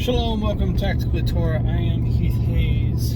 Shalom, welcome to Tactically Torah. I am Heath Hayes,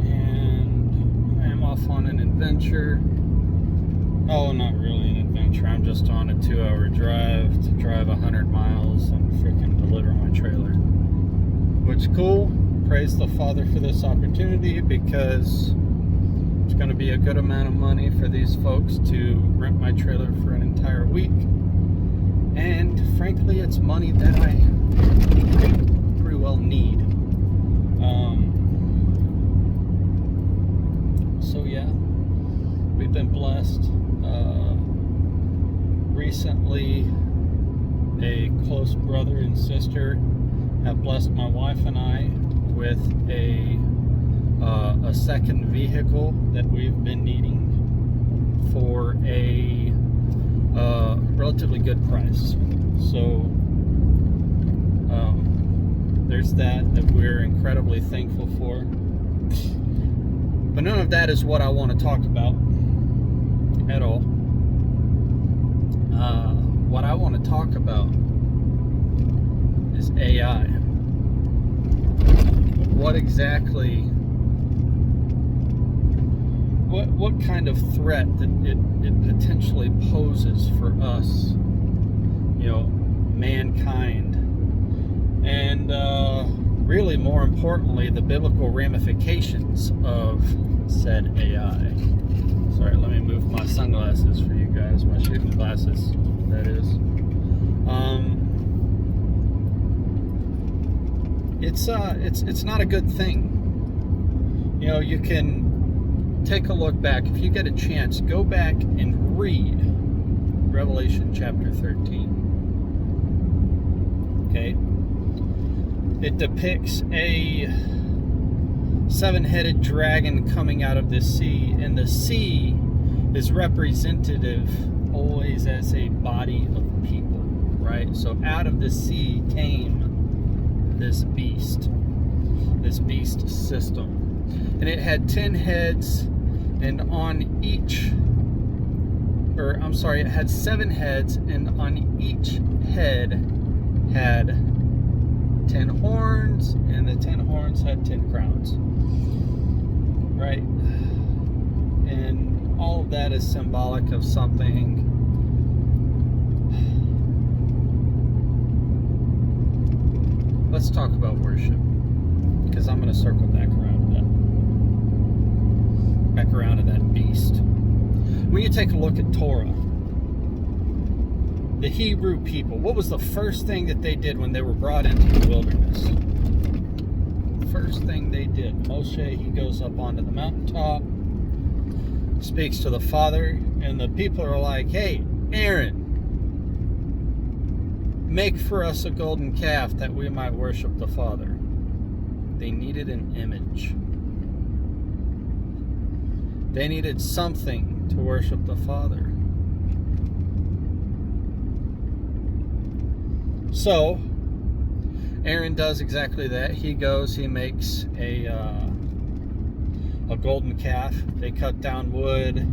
and I am off on an adventure. Oh, not really an adventure. I'm just on a 2-hour drive to drive 100 miles and freaking deliver my trailer. Which cool. Praise the Father for this opportunity, because it's going to be a good amount of money for these folks to rent my trailer for an entire week. And frankly, it's money that I pretty well need. So yeah, we've been blessed. Recently, a close brother and sister have blessed my wife and I with a second vehicle that we've been needing for a relatively good price. So there's that we're incredibly thankful for. But none of that is what I want to talk about at all. What I want to talk about is AI. What exactly, what kind of threat that it potentially poses for us, mankind, and really more importantly, the biblical ramifications of said AI. Sorry, let me move my sunglasses for you guys, my shooting glasses, that is. It's not a good thing. You can take a look back. If you get a chance, go back and read Revelation chapter 13. Okay? It depicts a 7-headed dragon coming out of the sea, and the sea is representative always as a body of people, right? So out of the sea came this beast system, and it had 10 heads, and on each, it had 7 heads, and on each head had 10 horns, and the 10 horns had 10 crowns, right? And all of that is symbolic of something. Let's talk about worship, because I'm going to circle back around to that beast. When you take a look at Torah, the Hebrew people, what was the first thing that they did when they were brought into the wilderness? First thing they did, Moshe, he goes up onto the mountaintop, speaks to the Father, and the people are like, hey, Aaron, make for us a golden calf that we might worship the Father. They needed an image. They needed something to worship the Father. So, Aaron does exactly that. He goes, he makes a golden calf. They cut down wood,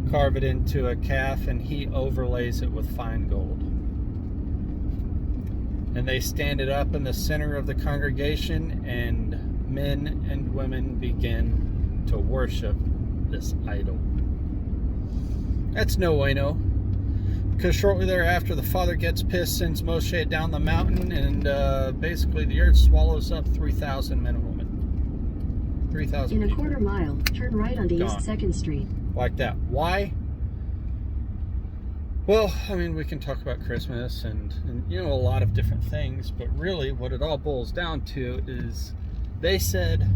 carve it into a calf, and he overlays it with fine gold. And they stand it up in the center of the congregation, and men and women begin to worship this idol. That's no bueno, because shortly thereafter the Father gets pissed, sends Moshe down the mountain, and basically the earth swallows up 3,000 men and women. 3,000 In a people. quarter mile, turn right onto East 2nd Street. Like that. Why? Well, I mean, we can talk about Christmas and a lot of different things, but really what it all boils down to is they said,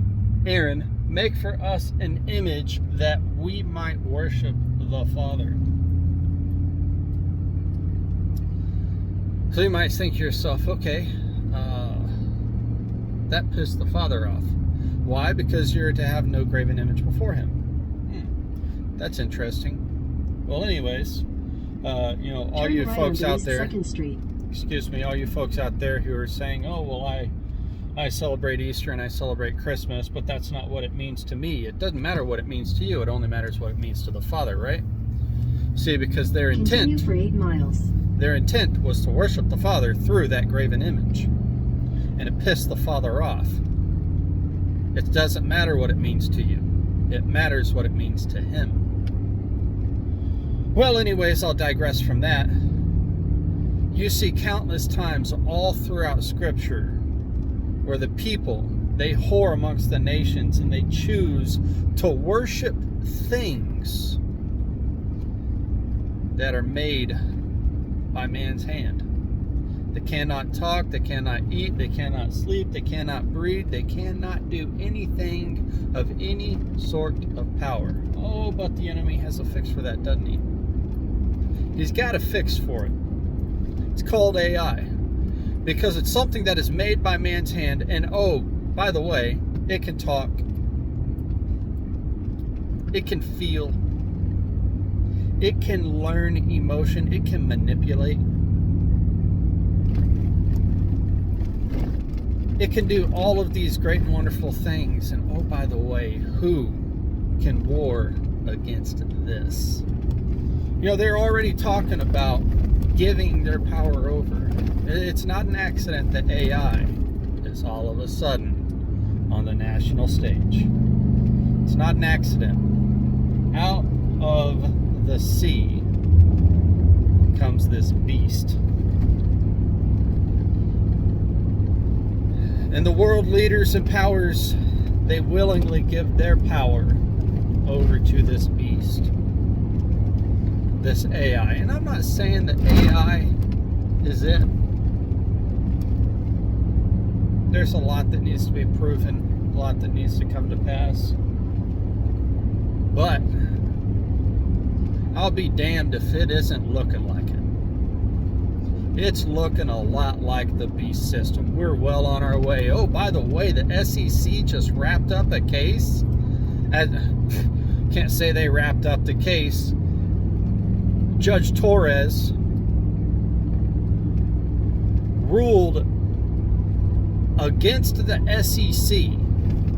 Aaron, make for us an image that we might worship the Father. So you might think to yourself, okay, that pissed the Father off. Why? Because you're to have no graven image before him. That's interesting. Well, anyways, all you folks out there, all you folks out there who are saying, oh, well, I celebrate Easter and I celebrate Christmas, but that's not what it means to me. It doesn't matter what it means to you. It only matters what it means to the Father, right? See, because their Continue intent, for 8 miles. their intent was to worship the Father through that graven image. and it pissed the Father off. It doesn't matter what it means to you. It matters what it means to him. Well, anyways, I'll digress from that. You see countless times all throughout Scripture where the people, they whore amongst the nations and they choose to worship things that are made by man's hand. They cannot talk, they cannot eat, they cannot sleep, they cannot breathe, they cannot do anything of any sort of power. Oh, but the enemy has a fix for that, doesn't he? He's got a fix for it. It's called AI. Because it's something that is made by man's hand, and oh, by the way, it can talk. It can feel. It can learn emotion. It can manipulate. It can do all of these great and wonderful things. And oh, by the way, who can war against this? You know, they're already talking about giving their power over. It's not an accident that AI is all of a sudden on the national stage. It's not an accident. Out of the sea comes this beast. And the world leaders and powers, they willingly give their power over to this beast, this AI. And I'm not saying that AI is it. There's a lot that needs to be proven, a lot that needs to come to pass. But I'll be damned if it isn't looking like it. It's looking a lot like the beast system. We're well on our way. Oh, by the way, the SEC just wrapped up a case. Can't say they wrapped up the case. Judge Torres ruled against the SEC,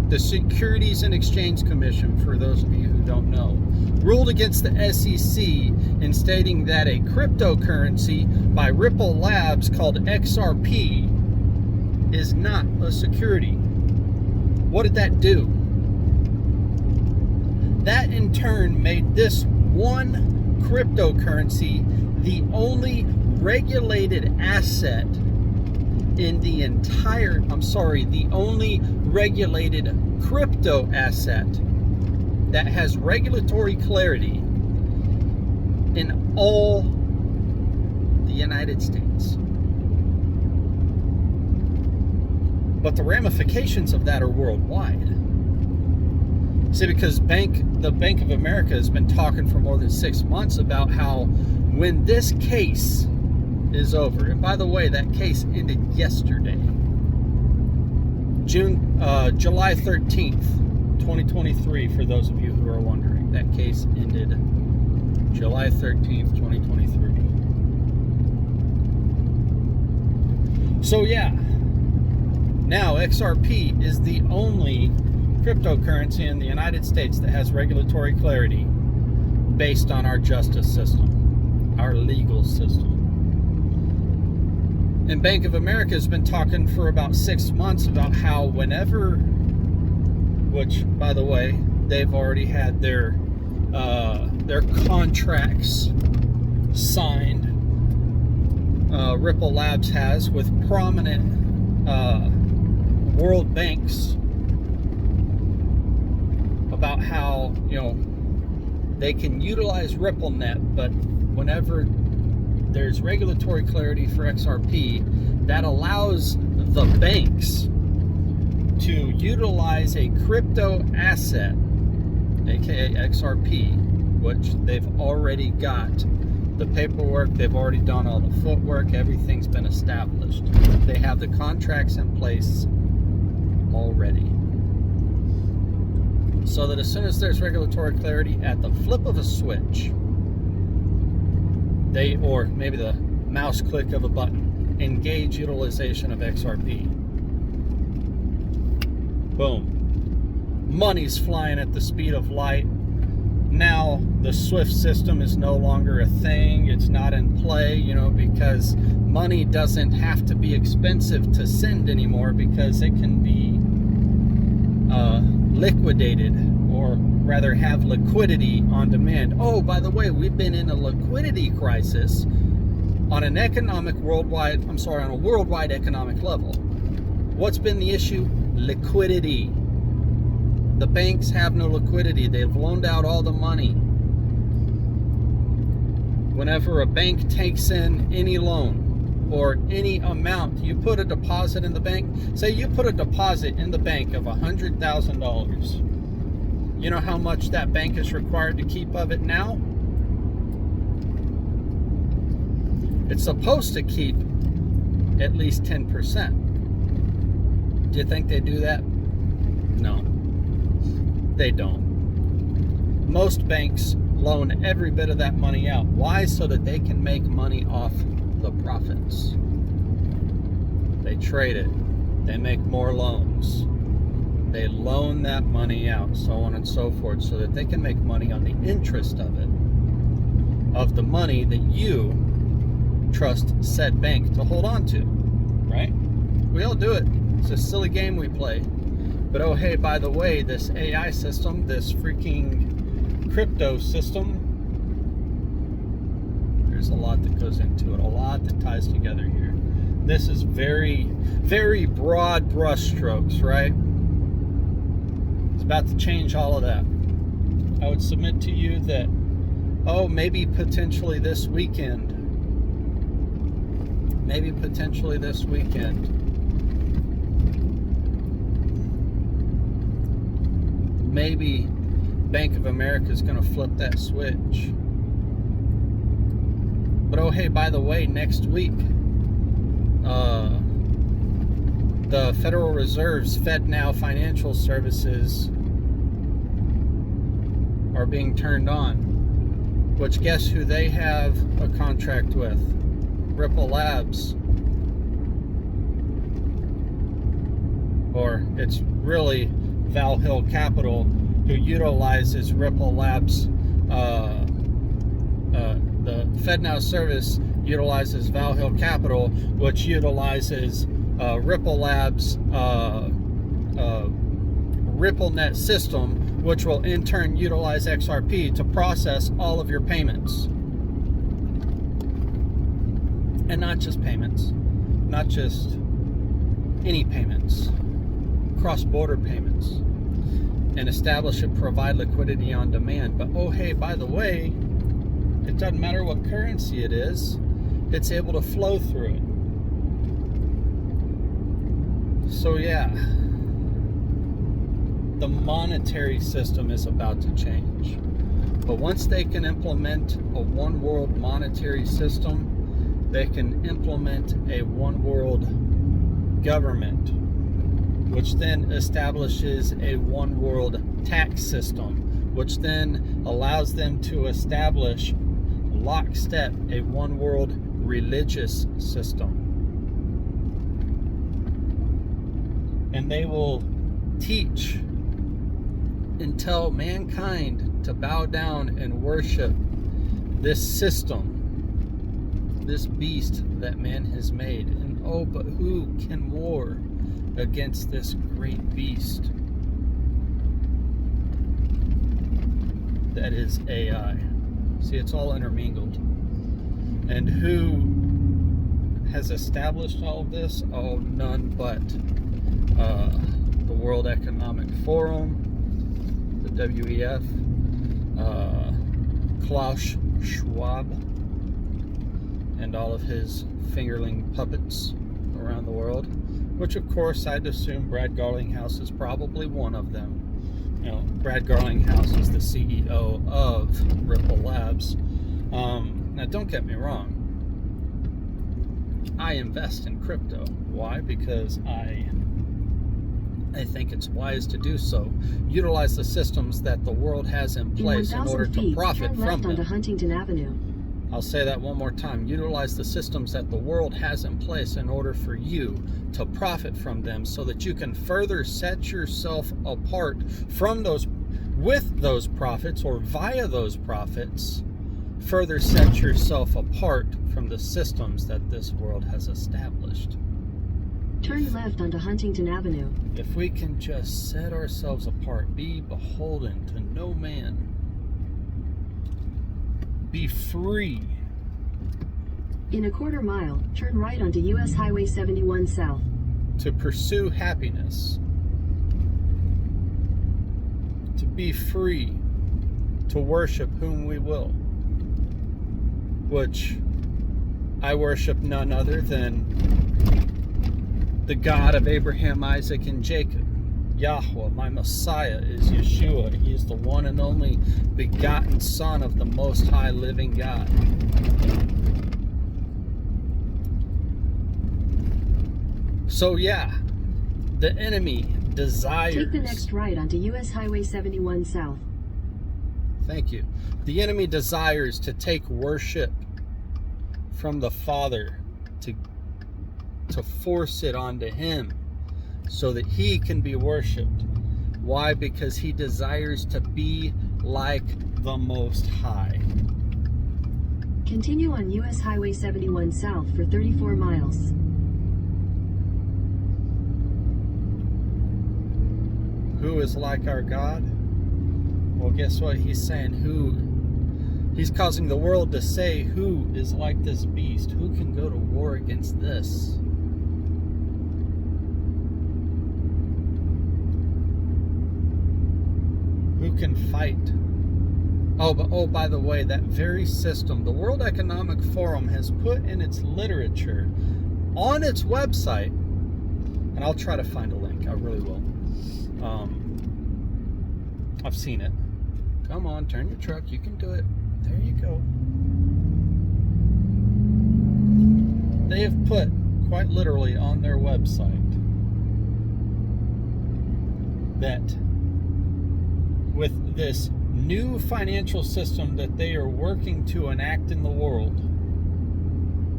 the Securities and Exchange Commission, for those of you who don't know, ruled against the SEC in stating that a cryptocurrency by Ripple Labs called XRP is not a security. What did that do? That in turn made this one cryptocurrency the only regulated asset in the entire, the only regulated crypto asset that has regulatory clarity in all the United States. But the ramifications of that are worldwide. See, because the Bank of America has been talking for more than 6 months about how when this case is over, and by the way, that case ended yesterday, July 13th, 2023, for those of you who are wondering. That case ended July 13th, 2023. So yeah, now XRP is the only cryptocurrency in the United States that has regulatory clarity based on our justice system, our legal system. And Bank of America has been talking for about 6 months about how whenever, which by the way, they've already had their contracts signed. Ripple Labs has with prominent world banks about how, you know, they can utilize RippleNet, but whenever there's regulatory clarity for XRP, that allows the banks to utilize a crypto asset, aka XRP, which they've already got the paperwork, they've already done all the footwork, everything's been established. They have the contracts in place already. So that as soon as there's regulatory clarity, at the flip of a switch, or maybe the mouse click of a button, engage utilization of XRP. Boom. Money's flying at the speed of light. Now the SWIFT system is no longer a thing. It's not in play, because money doesn't have to be expensive to send anymore, because it can be liquidated, or rather have liquidity on demand. Oh, by the way, we've been in a liquidity crisis on a worldwide economic level. What's been the issue? Liquidity. The banks have no liquidity. They've loaned out all the money. Whenever a bank takes in any loan or any amount, you put a deposit in the bank. Say you put a deposit in the bank of $100,000. You know how much that bank is required to keep of it now? It's supposed to keep at least 10%. Do you think they do that? No, they don't. Most banks loan every bit of that money out. Why? So that they can make money off the profits. They trade it. They make more loans. They loan that money out, so on and so forth, so that they can make money on the interest of it, of the money that you trust said bank to hold on to, right? We all do it. It's a silly game we play. But oh, hey, by the way, this AI system, this freaking crypto system, there's a lot that goes into it, a lot that ties together here. This is very, very broad brush strokes, right? It's about to change all of that. I would submit to you that, maybe potentially this weekend, maybe Bank of America is going to flip that switch. But oh, hey, by the way, next week, the Federal Reserve's FedNow financial services are being turned on. Which, guess who they have a contract with? Ripple Labs. Or it's really Valhill Capital, who utilizes Ripple Labs. The FedNow service utilizes Valhill Capital, which utilizes Ripple Labs' RippleNet system, which will in turn utilize XRP to process all of your payments. And not just payments, not just any payments, cross-border payments, and establish and provide liquidity on demand. But oh, hey, by the way, it doesn't matter what currency it is, it's able to flow through it. So yeah, the monetary system is about to change. But once they can implement a one world monetary system, they can implement a one world government, which then establishes a one world tax system, which then allows them to establish lockstep a one world religious system. And they will teach and tell mankind to bow down and worship this system, this beast that man has made. And oh, but who can war against this great beast that is AI? See, it's all intermingled. And who has established all of this? Oh, none but the World Economic Forum, the WEF, Klaus Schwab, and all of his fingerling puppets around the world, which of course I'd assume Brad Garlinghouse is probably one of them. You know, Brad Garlinghouse is the CEO of Ripple Labs. Now don't get me wrong, I invest in crypto. Why? Because I think it's wise to do so. Utilize the systems that the world has in place in order to profit from them. Onto Huntington Avenue. I'll say that one more time. Utilize the systems that the world has in place in order for you to profit from them, so that you can further set yourself apart from those with those prophets or via those prophets, further set yourself apart from the systems that this world has established. Turn left onto Huntington Avenue. If we can just set ourselves apart, be beholden to no man, be free. In a quarter mile, turn right onto US Highway 71 South. To pursue happiness, to be free, to worship whom we will, which I worship none other than the God of Abraham, Isaac, and Jacob. Yahweh, my Messiah, is Yeshua. He is the one and only begotten Son of the Most High living God. So yeah, the enemy desires... Take the next right onto US Highway 71 South. Thank you. The enemy desires to take worship from the Father, to force it onto him so that he can be worshipped. Why? Because he desires to be like the Most High. Continue on US Highway 71 South for 34 miles. Who is like our God? Well, guess what? He's saying who. He's causing the world to say, who is like this beast? Who can go to war against this? Who can fight? Oh, by the way, that very system, the World Economic Forum has put in its literature on its website, and I'll try to find a link. I really will. I've seen it. Come on, turn your truck. You can do it. There you go. They have put, quite literally on their website, that with this new financial system that they are working to enact in the world,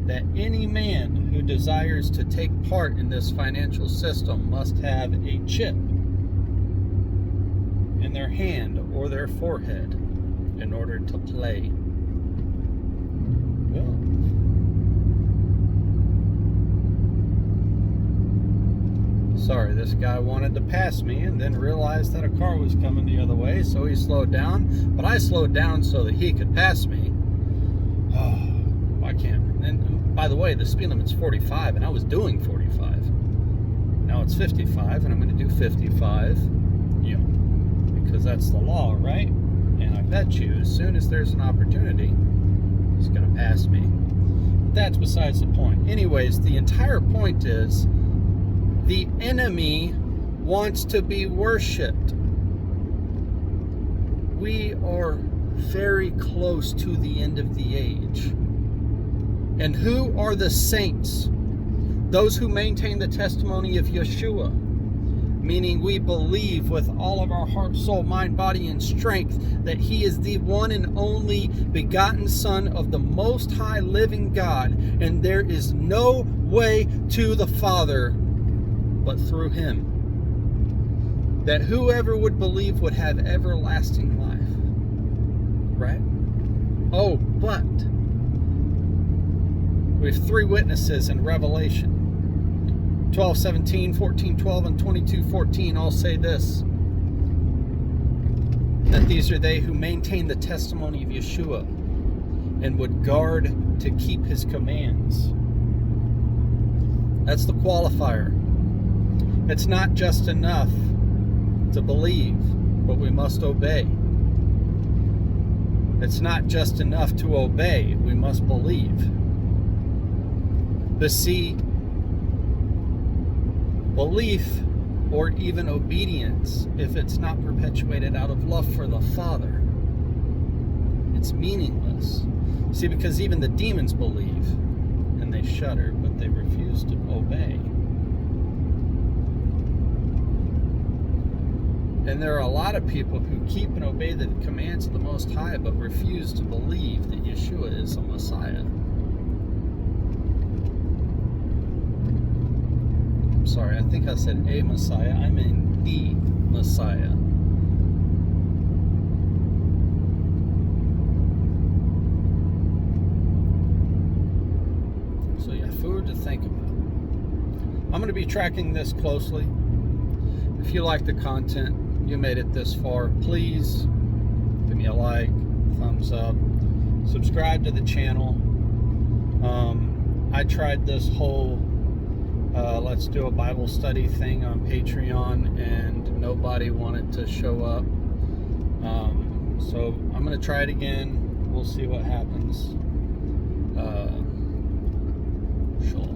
that any man who desires to take part in this financial system must have a chip in their hand or their forehead in order to play. Well, sorry, this guy wanted to pass me and then realized that a car was coming the other way, so he slowed down. But I slowed down so that he could pass me. Oh, why can't? And by the way, the speed limit's 45, and I was doing 45. Now it's 55, and I'm going to do 55. You know, because that's the law, right? And I bet you, as soon as there's an opportunity, he's going to pass me. But that's besides the point. Anyways, the entire point is, the enemy wants to be worshipped. We are very close to the end of the age. And who are the saints? Those who maintain the testimony of Yeshua. Meaning we believe with all of our heart, soul, mind, body, and strength that he is the one and only begotten Son of the Most High living God. And there is no way to the Father but through him. That whoever would believe would have everlasting life. Right? Oh, but we have three witnesses in Revelation. 12:17, 14:12, and 22:14 all say this. That these are they who maintain the testimony of Yeshua and would guard to keep his commands. That's the qualifier. It's not just enough to believe, but we must obey. It's not just enough to obey, we must believe. But see, belief or even obedience, if it's not perpetuated out of love for the Father, it's meaningless. See, because even the demons believe and they shudder, but they refuse to obey. And there are a lot of people who keep and obey the commands of the Most High, but refuse to believe that Yeshua is the Messiah. I'm sorry, I think I said a Messiah. I mean the Messiah. think about. I'm going to be tracking this closely. If you like the content, you made it this far, please give me a like, thumbs up, subscribe to the channel. I tried this whole let's do a Bible study thing on Patreon, and nobody wanted to show up. So I'm going to try it again. We'll see what happens. Sure.